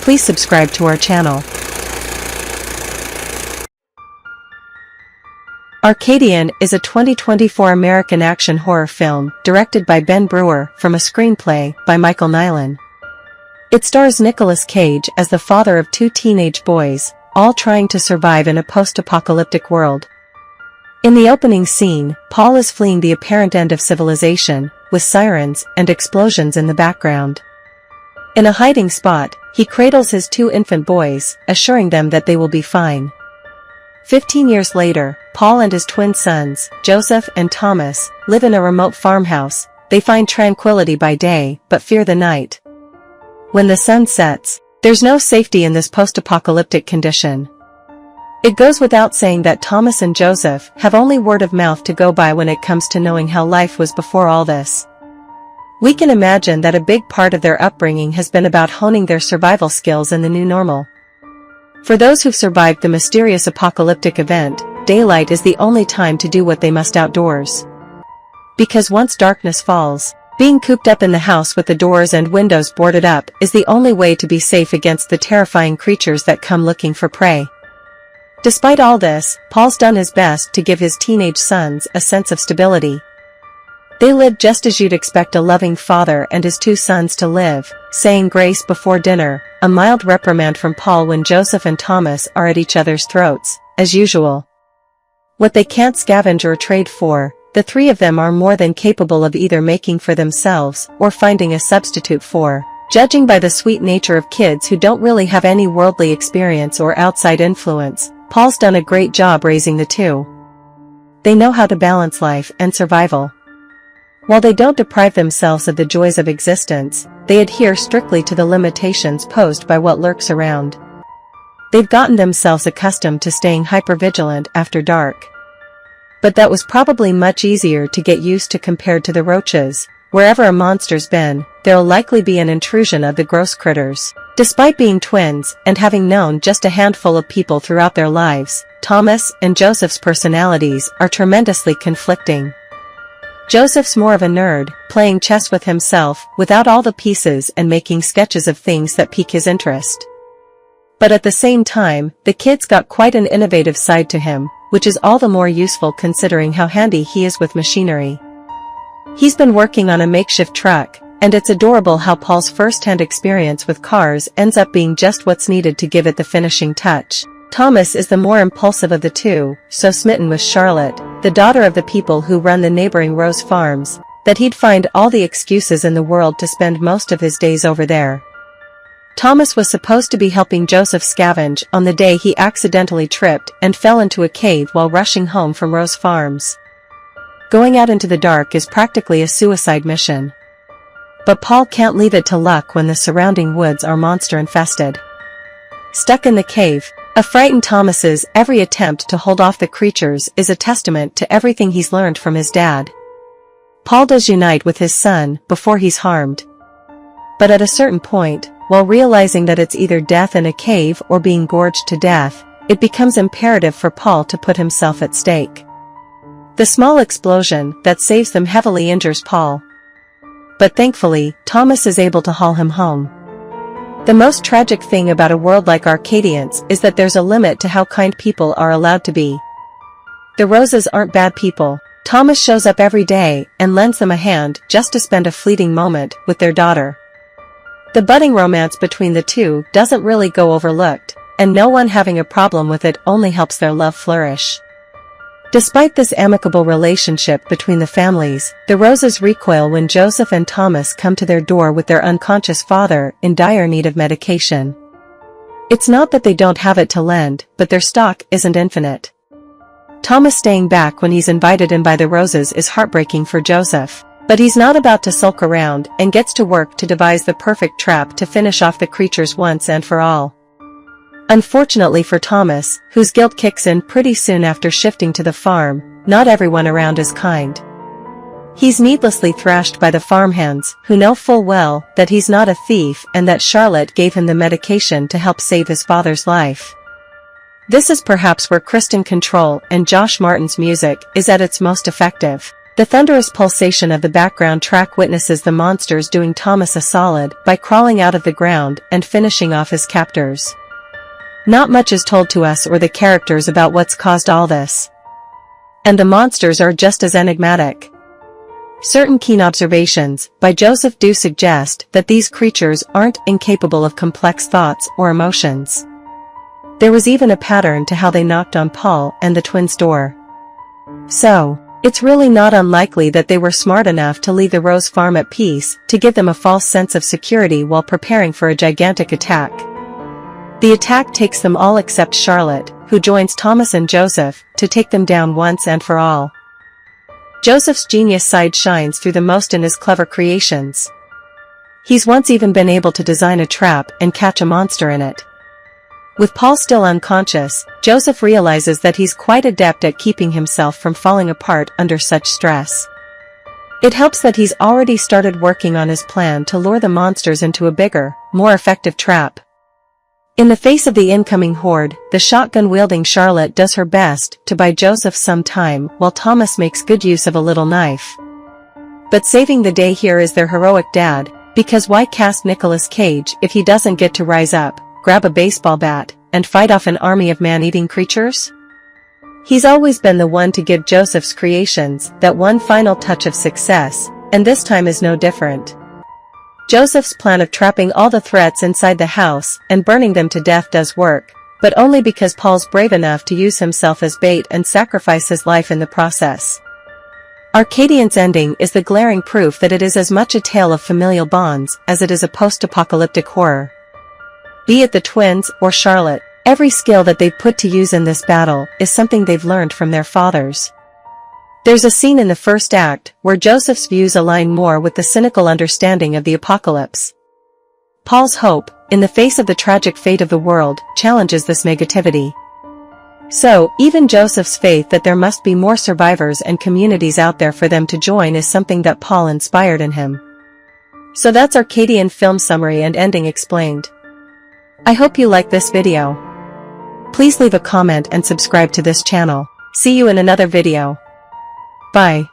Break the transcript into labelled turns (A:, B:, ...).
A: Please subscribe to our channel. Arcadian is a 2024 American action horror film directed by Ben Brewer from a screenplay by Michael Nilon. It stars Nicolas Cage as the father of two teenage boys, all trying to survive in a post-apocalyptic world. In the opening scene, Paul is fleeing the apparent end of civilization, with sirens and explosions in the background. In a hiding spot, he cradles his two infant boys, assuring them that they will be fine. 15 years later, Paul and his twin sons, Joseph and Thomas, live in a remote farmhouse. They find tranquility by day, but fear the night. When the sun sets, there's no safety in this post-apocalyptic condition. It goes without saying that Thomas and Joseph have only word of mouth to go by when it comes to knowing how life was before all this. We can imagine that a big part of their upbringing has been about honing their survival skills in the new normal. For those who've survived the mysterious apocalyptic event, daylight is the only time to do what they must outdoors. Because once darkness falls, being cooped up in the house with the doors and windows boarded up is the only way to be safe against the terrifying creatures that come looking for prey. Despite all this, Paul's done his best to give his teenage sons a sense of stability. They live just as you'd expect a loving father and his two sons to live, saying grace before dinner, a mild reprimand from Paul when Joseph and Thomas are at each other's throats, as usual. What they can't scavenge or trade for, the three of them are more than capable of either making for themselves or finding a substitute for. Judging by the sweet nature of kids who don't really have any worldly experience or outside influence, Paul's done a great job raising the two. They know how to balance life and survival. While they don't deprive themselves of the joys of existence, they adhere strictly to the limitations posed by what lurks around. They've gotten themselves accustomed to staying hypervigilant after dark. But that was probably much easier to get used to compared to the roaches. Wherever a monster's been, there'll likely be an intrusion of the gross critters. Despite being twins, and having known just a handful of people throughout their lives, Thomas and Joseph's personalities are tremendously conflicting. Joseph's more of a nerd, playing chess with himself, without all the pieces and making sketches of things that pique his interest. But at the same time, the kid's got quite an innovative side to him, which is all the more useful considering how handy he is with machinery. He's been working on a makeshift truck, and it's adorable how Paul's first-hand experience with cars ends up being just what's needed to give it the finishing touch. Thomas is the more impulsive of the two, so smitten with Charlotte, the daughter of the people who run the neighboring Rose Farms, that he'd find all the excuses in the world to spend most of his days over there. Thomas was supposed to be helping Joseph scavenge on the day he accidentally tripped and fell into a cave while rushing home from Rose Farms. Going out into the dark is practically a suicide mission. But Paul can't leave it to luck when the surrounding woods are monster-infested. Stuck in the cave, a frightened Thomas's every attempt to hold off the creatures is a testament to everything he's learned from his dad. Paul does unite with his son before he's harmed. But at a certain point, while realizing that it's either death in a cave or being gorged to death, it becomes imperative for Paul to put himself at stake. The small explosion that saves them heavily injures Paul. But thankfully, Thomas is able to haul him home. The most tragic thing about a world like Arcadian's is that there's a limit to how kind people are allowed to be. The Roses aren't bad people. Thomas shows up every day and lends them a hand just to spend a fleeting moment with their daughter. The budding romance between the two doesn't really go overlooked, and no one having a problem with it only helps their love flourish. Despite this amicable relationship between the families, the Roses recoil when Joseph and Thomas come to their door with their unconscious father in dire need of medication. It's not that they don't have it to lend, but their stock isn't infinite. Thomas staying back when he's invited in by the Roses is heartbreaking for Joseph, but he's not about to sulk around and gets to work to devise the perfect trap to finish off the creatures once and for all. Unfortunately for Thomas, whose guilt kicks in pretty soon after shifting to the farm, not everyone around is kind. He's needlessly thrashed by the farmhands, who know full well that he's not a thief and that Charlotte gave him the medication to help save his father's life. This is perhaps where Kristen Control and Josh Martin's music is at its most effective. The thunderous pulsation of the background track witnesses the monsters doing Thomas a solid by crawling out of the ground and finishing off his captors. Not much is told to us or the characters about what's caused all this. And the monsters are just as enigmatic. Certain keen observations by Joseph do suggest that these creatures aren't incapable of complex thoughts or emotions. There was even a pattern to how they knocked on Paul and the twins' door. So, it's really not unlikely that they were smart enough to leave the Rose farm at peace to give them a false sense of security while preparing for a gigantic attack. The attack takes them all except Charlotte, who joins Thomas and Joseph to take them down once and for all. Joseph's genius side shines through the most in his clever creations. He's once even been able to design a trap and catch a monster in it. With Paul still unconscious, Joseph realizes that he's quite adept at keeping himself from falling apart under such stress. It helps that he's already started working on his plan to lure the monsters into a bigger, more effective trap. In the face of the incoming horde, the shotgun-wielding Charlotte does her best to buy Joseph some time while Thomas makes good use of a little knife. But saving the day here is their heroic dad, because why cast Nicolas Cage if he doesn't get to rise up, grab a baseball bat, and fight off an army of man-eating creatures? He's always been the one to give Joseph's creations that one final touch of success, and this time is no different. Joseph's plan of trapping all the threats inside the house and burning them to death does work, but only because Paul's brave enough to use himself as bait and sacrifice his life in the process. Arcadian's ending is the glaring proof that it is as much a tale of familial bonds as it is a post-apocalyptic horror. Be it the twins or Charlotte, every skill that they've put to use in this battle is something they've learned from their fathers. There's a scene in the first act where Joseph's views align more with the cynical understanding of the apocalypse. Paul's hope, in the face of the tragic fate of the world, challenges this negativity. So, even Joseph's faith that there must be more survivors and communities out there for them to join is something that Paul inspired in him. So that's Arcadian film summary and ending explained. I hope you like this video. Please leave a comment and subscribe to this channel. See you in another video. Bye.